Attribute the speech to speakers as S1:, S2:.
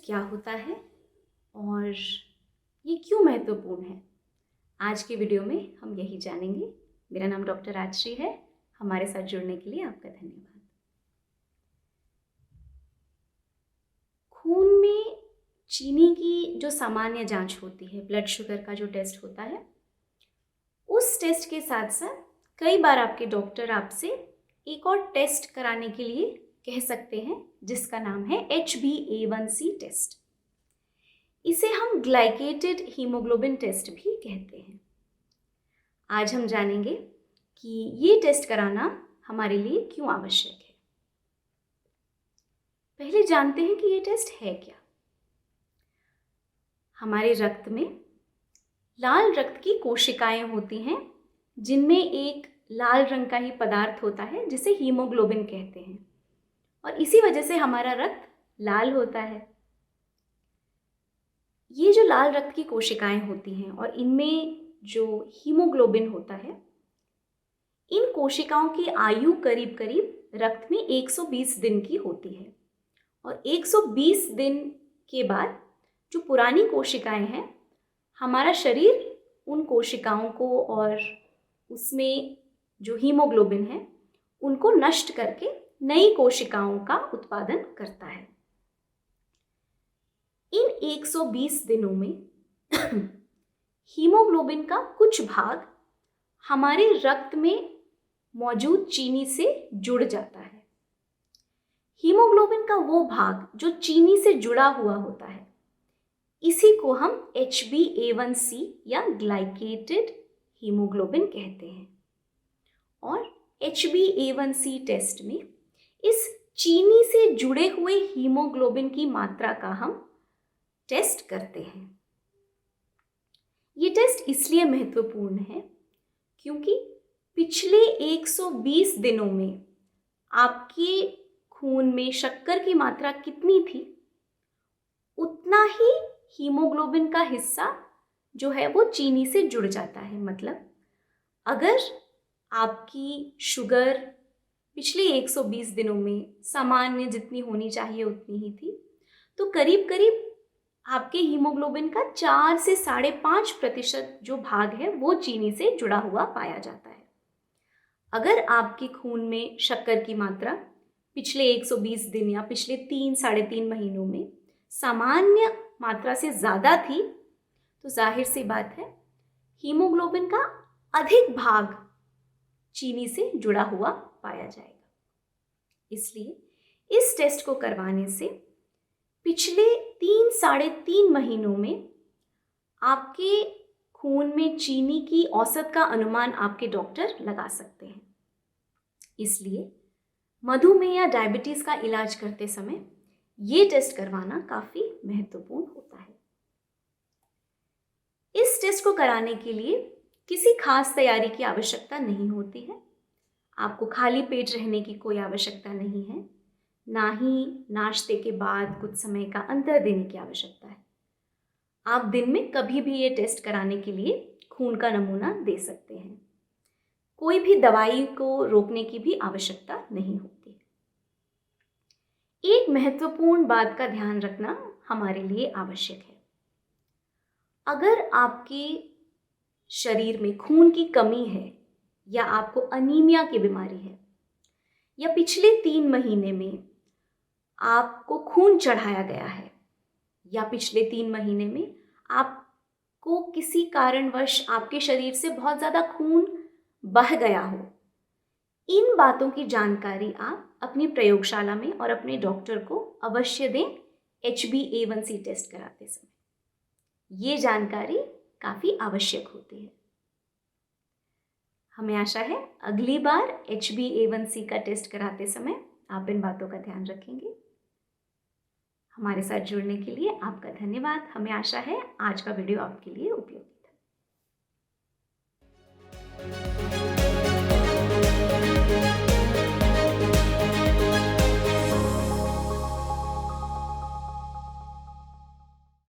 S1: क्या होता है और ये क्यों महत्वपूर्ण है, आज के वीडियो में हम यही जानेंगे। मेरा नाम डॉक्टर राजश्री है। हमारे साथ जुड़ने के लिए आपका धन्यवाद। खून में चीनी की जो सामान्य जांच होती है, ब्लड शुगर का जो टेस्ट होता है, उस टेस्ट के साथ साथ कई बार आपके डॉक्टर आपसे एक और टेस्ट कराने के लिए कह सकते हैं, जिसका नाम है HbA1c टेस्ट। इसे हम ग्लाइकेटेड हीमोग्लोबिन टेस्ट भी कहते हैं। आज हम जानेंगे कि ये टेस्ट कराना हमारे लिए क्यों आवश्यक है। पहले जानते हैं कि ये टेस्ट है क्या। हमारे रक्त में लाल रक्त की कोशिकाएं होती हैं, जिनमें एक लाल रंग का ही पदार्थ होता है जिसे हीमोग्लोबिन कहते हैं, और इसी वजह से हमारा रक्त लाल होता है। ये जो लाल रक्त की कोशिकाएं होती हैं और इनमें जो हीमोग्लोबिन होता है, इन कोशिकाओं की आयु करीब करीब रक्त में 120 दिन की होती है, और 120 दिन के बाद जो पुरानी कोशिकाएं हैं, हमारा शरीर उन कोशिकाओं को और उसमें जो हीमोग्लोबिन है उनको नष्ट करके नई कोशिकाओं का उत्पादन करता है। इन 120 दिनों में हीमोग्लोबिन का कुछ भाग हमारे रक्त में मौजूद चीनी से जुड़ जाता है। हीमोग्लोबिन का वो भाग जो चीनी से जुड़ा हुआ होता है, इसी को हम HbA1c या ग्लाइकेटेड हीमोग्लोबिन कहते हैं। और HbA1c टेस्ट में इस चीनी से जुड़े हुए हीमोग्लोबिन की मात्रा का हम टेस्ट करते हैं। ये टेस्ट इसलिए महत्वपूर्ण है क्योंकि पिछले 120 दिनों में आपके खून में शक्कर की मात्रा कितनी थी, उतना ही हीमोग्लोबिन का हिस्सा जो है वो चीनी से जुड़ जाता है। मतलब अगर आपकी शुगर पिछले 120 दिनों में सामान्य जितनी होनी चाहिए उतनी ही थी, तो करीब करीब आपके हीमोग्लोबिन का 4 से 5.5% जो भाग है वो चीनी से जुड़ा हुआ पाया जाता है। अगर आपके खून में शक्कर की मात्रा पिछले 120 दिन या पिछले 3-3.5 महीनों में सामान्य मात्रा से ज़्यादा थी, तो जाहिर सी बात है हीमोग्लोबिन का अधिक भाग चीनी से जुड़ा हुआ पाया जाएगा। इसलिए इस टेस्ट को करवाने से पिछले 3-3.5 महीनों में आपके खून में चीनी की औसत का अनुमान आपके डॉक्टर लगा सकते हैं। इसलिए मधुमेह या डायबिटीज़ का इलाज करते समय ये टेस्ट करवाना काफ़ी महत्वपूर्ण होता है। इस टेस्ट को कराने के लिए किसी खास तैयारी की आवश्यकता नहीं होती है। आपको खाली पेट रहने की कोई आवश्यकता नहीं है, ना ही नाश्ते के बाद कुछ समय का अंतर देने की आवश्यकता है। आप दिन में कभी भी ये टेस्ट कराने के लिए खून का नमूना दे सकते हैं। कोई भी दवाई को रोकने की भी आवश्यकता नहीं होती। एक महत्वपूर्ण बात का ध्यान रखना हमारे लिए आवश्यक है। अगर आपके शरीर में खून की कमी है, या आपको अनीमिया की बीमारी है, या पिछले 3 महीने में आपको खून चढ़ाया गया है, या पिछले 3 महीने में आपको किसी कारणवश आपके शरीर से बहुत ज़्यादा खून बह गया हो, इन बातों की जानकारी आप अपनी प्रयोगशाला में और अपने डॉक्टर को अवश्य दें HbA1c टेस्ट कराते समय। ये जानकारी काफ़ी आवश्यक होती है। हमें आशा है अगली बार HbA1c का टेस्ट कराते समय आप इन बातों का ध्यान रखेंगे। हमारे साथ जुड़ने के लिए आपका धन्यवाद। हमें आशा है आज का वीडियो आपके लिए उपयोगी था।